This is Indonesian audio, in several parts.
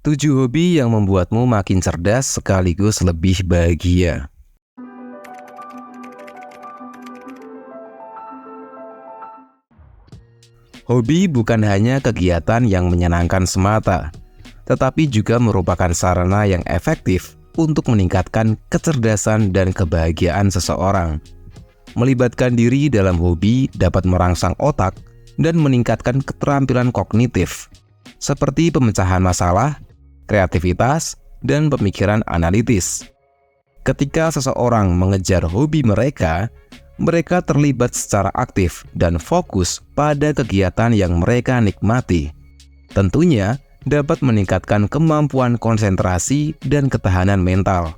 7 hobi yang membuatmu makin cerdas sekaligus lebih bahagia. Hobi bukan hanya kegiatan yang menyenangkan semata, tetapi juga merupakan sarana yang efektif untuk meningkatkan kecerdasan dan kebahagiaan seseorang. Melibatkan diri dalam hobi dapat merangsang otak dan meningkatkan keterampilan kognitif, seperti pemecahan masalah, kreativitas, dan pemikiran analitis. Ketika seseorang mengejar hobi mereka terlibat secara aktif dan fokus pada kegiatan yang mereka nikmati. Tentunya dapat meningkatkan kemampuan konsentrasi dan ketahanan mental.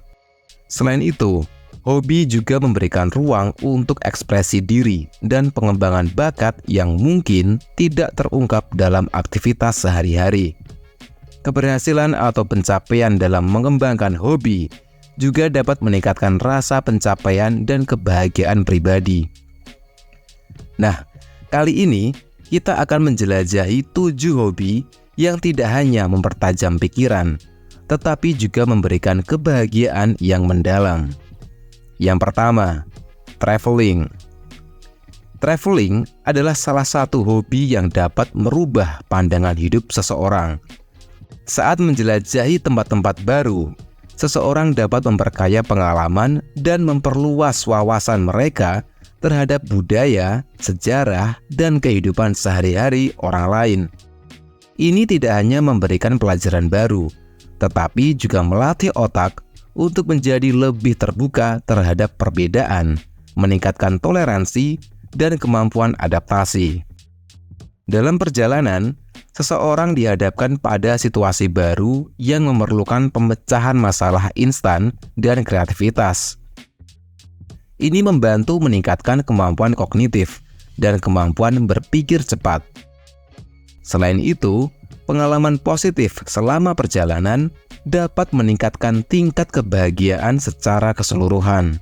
Selain itu, hobi juga memberikan ruang untuk ekspresi diri dan pengembangan bakat yang mungkin tidak terungkap dalam aktivitas sehari-hari. Keberhasilan atau pencapaian dalam mengembangkan hobi juga dapat meningkatkan rasa pencapaian dan kebahagiaan pribadi. Nah, kali ini kita akan menjelajahi 7 hobi yang tidak hanya mempertajam pikiran, tetapi juga memberikan kebahagiaan yang mendalam. Yang pertama, traveling. Traveling adalah salah satu hobi yang dapat merubah pandangan hidup seseorang. Saat menjelajahi tempat-tempat baru, seseorang dapat memperkaya pengalaman dan memperluas wawasan mereka terhadap budaya, sejarah, dan kehidupan sehari-hari orang lain. Ini tidak hanya memberikan pelajaran baru, tetapi juga melatih otak untuk menjadi lebih terbuka terhadap perbedaan, meningkatkan toleransi, dan kemampuan adaptasi. Dalam perjalanan, seseorang dihadapkan pada situasi baru yang memerlukan pemecahan masalah instan dan kreativitas. Ini membantu meningkatkan kemampuan kognitif dan kemampuan berpikir cepat. Selain itu, pengalaman positif selama perjalanan dapat meningkatkan tingkat kebahagiaan secara keseluruhan.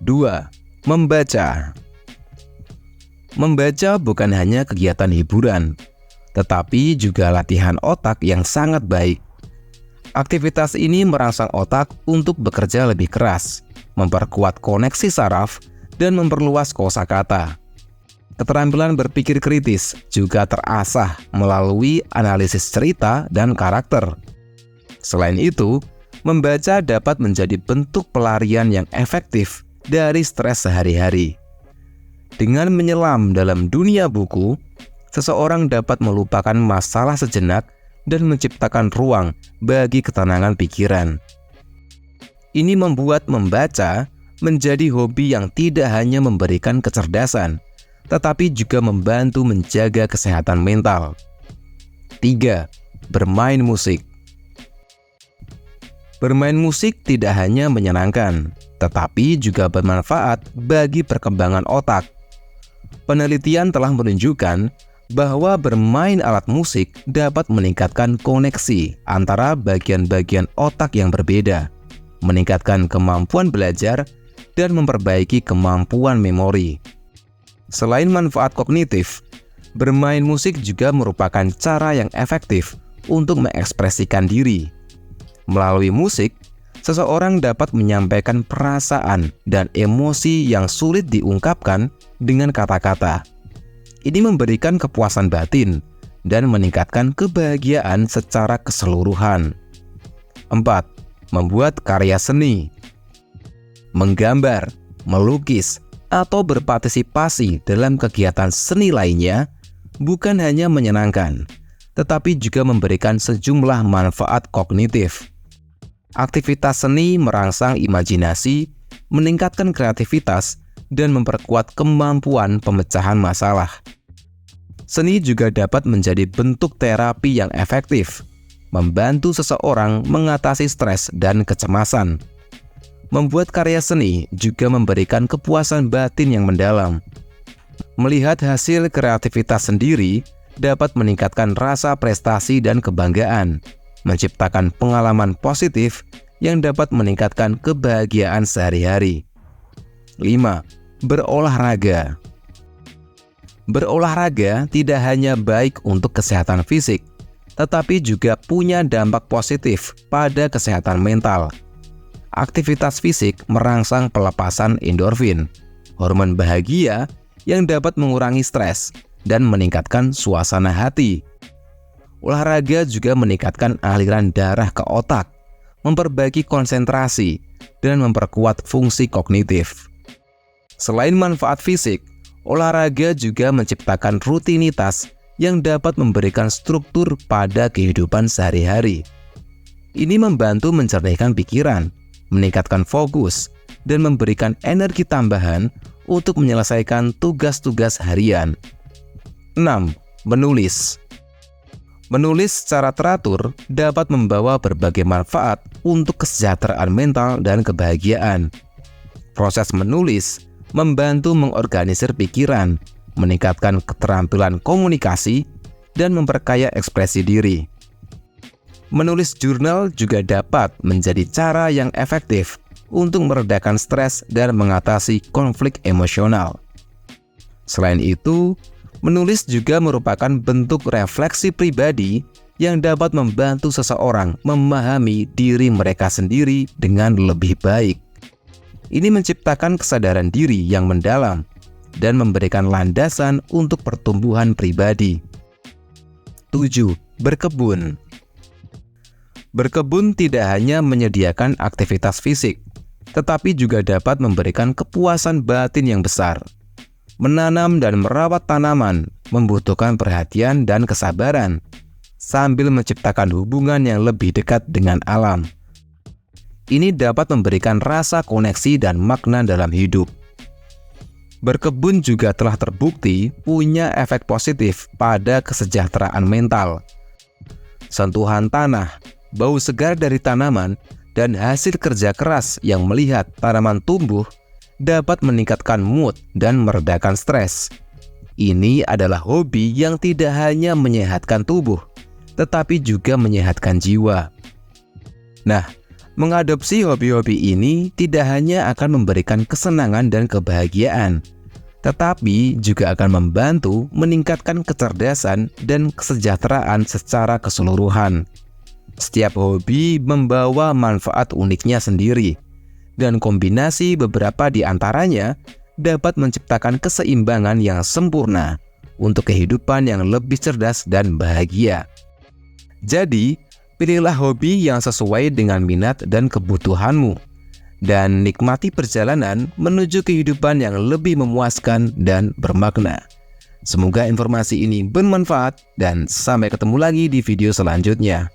2. Membaca. Membaca bukan hanya kegiatan hiburan, tetapi juga latihan otak yang sangat baik. Aktivitas ini merangsang otak untuk bekerja lebih keras, memperkuat koneksi saraf, dan memperluas kosakata. Keterampilan berpikir kritis juga terasah melalui analisis cerita dan karakter. Selain itu, membaca dapat menjadi bentuk pelarian yang efektif dari stres sehari-hari. Dengan menyelam dalam dunia buku, seseorang dapat melupakan masalah sejenak dan menciptakan ruang bagi ketenangan pikiran. Ini membuat membaca menjadi hobi yang tidak hanya memberikan kecerdasan, tetapi juga membantu menjaga kesehatan mental. 3. Bermain musik. Bermain musik tidak hanya menyenangkan, tetapi juga bermanfaat bagi perkembangan otak. Penelitian telah menunjukkan bahwa bermain alat musik dapat meningkatkan koneksi antara bagian-bagian otak yang berbeda, meningkatkan kemampuan belajar, dan memperbaiki kemampuan memori. Selain manfaat kognitif, bermain musik juga merupakan cara yang efektif untuk mengekspresikan diri. Melalui musik, seseorang dapat menyampaikan perasaan dan emosi yang sulit diungkapkan dengan kata-kata. Ini memberikan kepuasan batin dan meningkatkan kebahagiaan secara keseluruhan. 4. Membuat karya seni. Menggambar, melukis, atau berpartisipasi dalam kegiatan seni lainnya bukan hanya menyenangkan, tetapi juga memberikan sejumlah manfaat kognitif. Aktivitas seni merangsang imajinasi, meningkatkan kreativitas, dan memperkuat kemampuan pemecahan masalah. Seni juga dapat menjadi bentuk terapi yang efektif, membantu seseorang mengatasi stres dan kecemasan. Membuat karya seni juga memberikan kepuasan batin yang mendalam. Melihat hasil kreativitas sendiri dapat meningkatkan rasa prestasi dan kebanggaan, menciptakan pengalaman positif yang dapat meningkatkan kebahagiaan sehari-hari. 5. Berolahraga. Berolahraga tidak hanya baik untuk kesehatan fisik, tetapi juga punya dampak positif pada kesehatan mental. Aktivitas fisik merangsang pelepasan endorfin, hormon bahagia yang dapat mengurangi stres dan meningkatkan suasana hati. Olahraga juga meningkatkan aliran darah ke otak, memperbaiki konsentrasi, dan memperkuat fungsi kognitif. Selain manfaat fisik, olahraga juga menciptakan rutinitas yang dapat memberikan struktur pada kehidupan sehari-hari. Ini membantu mencernihkan pikiran, meningkatkan fokus, dan memberikan energi tambahan untuk menyelesaikan tugas-tugas harian. 6. Menulis. Menulis secara teratur dapat membawa berbagai manfaat untuk kesejahteraan mental dan kebahagiaan. Proses menulis membantu mengorganisir pikiran, meningkatkan keterampilan komunikasi, dan memperkaya ekspresi diri. Menulis jurnal juga dapat menjadi cara yang efektif untuk meredakan stres dan mengatasi konflik emosional. Selain itu, menulis juga merupakan bentuk refleksi pribadi yang dapat membantu seseorang memahami diri mereka sendiri dengan lebih baik. Ini menciptakan kesadaran diri yang mendalam dan memberikan landasan untuk pertumbuhan pribadi. 7. Berkebun. Berkebun tidak hanya menyediakan aktivitas fisik, tetapi juga dapat memberikan kepuasan batin yang besar. Menanam dan merawat tanaman membutuhkan perhatian dan kesabaran, sambil menciptakan hubungan yang lebih dekat dengan alam. Ini dapat memberikan rasa koneksi dan makna dalam hidup. Berkebun juga telah terbukti punya efek positif pada kesejahteraan mental. Sentuhan tanah, bau segar dari tanaman, dan hasil kerja keras yang melihat tanaman tumbuh dapat meningkatkan mood dan meredakan stres. Ini adalah hobi yang tidak hanya menyehatkan tubuh, tetapi juga menyehatkan jiwa. Nah, mengadopsi hobi-hobi ini tidak hanya akan memberikan kesenangan dan kebahagiaan, tetapi juga akan membantu meningkatkan kecerdasan dan kesejahteraan secara keseluruhan. Setiap hobi membawa manfaat uniknya sendiri, dan kombinasi beberapa di antaranya dapat menciptakan keseimbangan yang sempurna untuk kehidupan yang lebih cerdas dan bahagia. Jadi, pilihlah hobi yang sesuai dengan minat dan kebutuhanmu, dan nikmati perjalanan menuju kehidupan yang lebih memuaskan dan bermakna. Semoga informasi ini bermanfaat, dan sampai ketemu lagi di video selanjutnya.